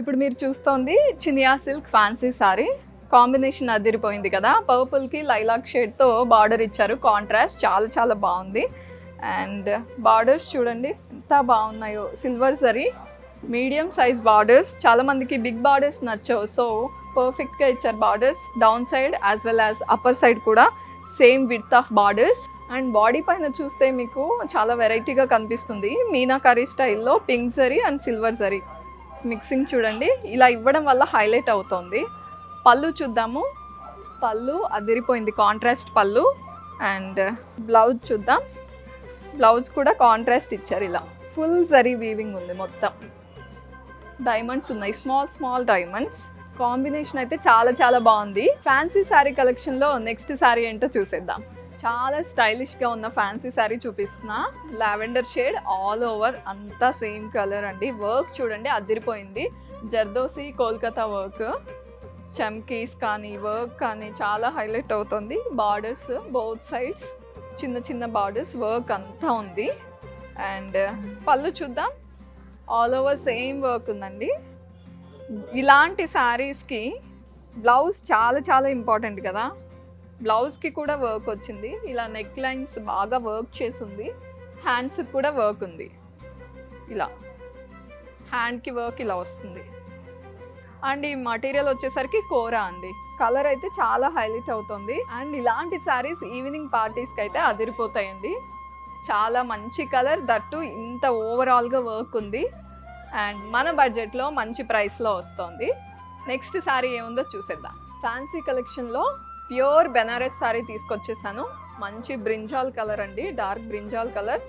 ఇప్పుడు మీరు చూస్తోంది Chiniya silk fancy sari. Combination అదిరిపోయింది కదా. పర్పుల్కి లైలాక్ షేడ్తో బార్డర్ ఇచ్చారు. కాంట్రాస్ట్ చాలా చాలా బాగుంది. అండ్ బార్డర్స్ చూడండి ఎంత బాగున్నాయో. Silver zari medium size borders. చాలామందికి బిగ్ బార్డర్స్ నచ్చవు, సో పర్ఫెక్ట్గా ఇచ్చారు borders. Down side as well as upper side కూడా same width of borders. And body పైన చూస్తే మీకు చాలా వెరైటీగా కనిపిస్తుంది. మీనాకారీ స్టైల్లో pink zari and silver zari mixing చూడండి. ఇలా ఇవ్వడం వల్ల హైలైట్ అవుతుంది. పళ్ళు చూద్దాము. పళ్ళు అదిరిపోయింది, కాంట్రాస్ట్ పళ్ళు. అండ్ బ్లౌజ్ చూద్దాం. బ్లౌజ్ కూడా కాంట్రాస్ట్ ఇచ్చారు. ఇలా ఫుల్ జరీ వీవింగ్ ఉంది. మొత్తం డైమండ్స్ ఉన్నాయి, స్మాల్ స్మాల్ డైమండ్స్. కాంబినేషన్ అయితే చాలా చాలా బాగుంది. ఫ్యాన్సీ శారీ కలెక్షన్లో నెక్స్ట్ శారీ ఏంటో చూసేద్దాం. చాలా స్టైలిష్గా ఉన్న ఫ్యాన్సీ శారీ చూపిస్తున్నా. లావెండర్ షేడ్ ఆల్ ఓవర్ అంతా సేమ్ కలర్ అండి. వర్క్ చూడండి అదిరిపోయింది. జర్దోసి కోల్కతా వర్క్, చమ్కీస్ కానీ వర్క్ కానీ చాలా హైలైట్ అవుతుంది. బార్డర్స్ బోత్ సైడ్స్ చిన్న చిన్న బార్డర్స్, వర్క్ అంతా ఉంది. అండ్ పళ్ళు చూద్దాం. ఆల్ ఓవర్ సేమ్ వర్క్ ఉందండి. ఇలాంటి శారీస్కి బ్లౌజ్ చాలా చాలా ఇంపార్టెంట్ కదా. బ్లౌజ్కి కూడా వర్క్ వచ్చింది. ఇలా నెక్ లైన్స్ బాగా వర్క్ చేసింది. హ్యాండ్స్కి కూడా వర్క్ ఉంది. ఇలా హ్యాండ్కి వర్క్ ఇలా వస్తుంది. అండ్ ఈ మటీరియల్ వచ్చేసరికి కోరా అండి. కలర్ అయితే చాలా హైలైట్ అవుతుంది. అండ్ ఇలాంటి శారీస్ ఈవినింగ్ పార్టీస్కి అయితే అదిరిపోతాయండి. చాలా మంచి కలర్, దట్టు ఇంత ఓవరాల్గా వర్క్ ఉంది. అండ్ మన బడ్జెట్లో మంచి ప్రైస్లో వస్తుంది. నెక్స్ట్ శారీ ఏముందో చూసేద్దాం. ఫ్యాన్సీ కలెక్షన్లో ప్యూర్ బెనారస్ శారీ తీసుకొచ్చేసాను. మంచి బ్రింజాల్ కలర్ అండి, dark brinjal colour.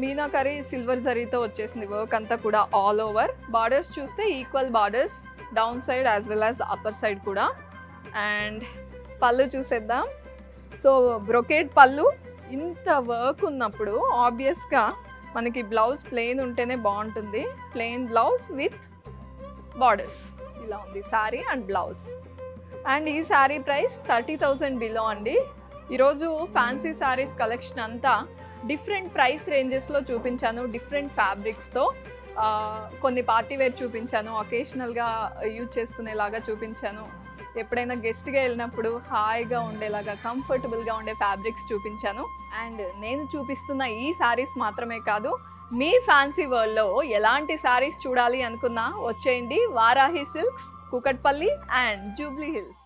Meenakari silver జరీతో వచ్చేసింది వర్క్ అంతా కూడా ఆల్ ఓవర్. బార్డర్స్ చూస్తే equal borders down side as well as upper side కూడా. అండ్ పళ్ళు చూసేద్దాం. సో బ్రొకేడ్ పళ్ళు. ఇంత వర్క్ ఉన్నప్పుడు ఆబ్వియస్గా మనకి బ్లౌజ్ ప్లెయిన్ ఉంటేనే బాగుంటుంది. ప్లెయిన్ బ్లౌజ్ విత్ బార్డర్స్ ఇలా ఉంది శారీ అండ్ బ్లౌజ్. అండ్ ఈ శారీ ప్రైస్ 30,000 బిలో అండి. ఈరోజు ఫ్యాన్సీ శారీస్ కలెక్షన్ అంతా డిఫరెంట్ ప్రైస్ రేంజెస్లో చూపించాను. డిఫరెంట్ ఫ్యాబ్రిక్స్తో కొన్ని పార్టీ వేర్ చూపించాను, ఒకేషనల్గా యూజ్ చేసుకునేలాగా చూపించాను. ఎప్పుడైనా గెస్ట్గా వెళ్ళినప్పుడు హాయిగా ఉండేలాగా కంఫర్టబుల్గా ఉండే ఫ్యాబ్రిక్స్ చూపించాను. అండ్ నేను చూపిస్తున్న ఈ శారీస్ మాత్రమే కాదు, మీ ఫ్యాన్సీ వరల్డ్లో ఎలాంటి శారీస్ చూడాలి అనుకున్నా వచ్చేయండి. Varahi silks, Kukatpally and Jubilee hills.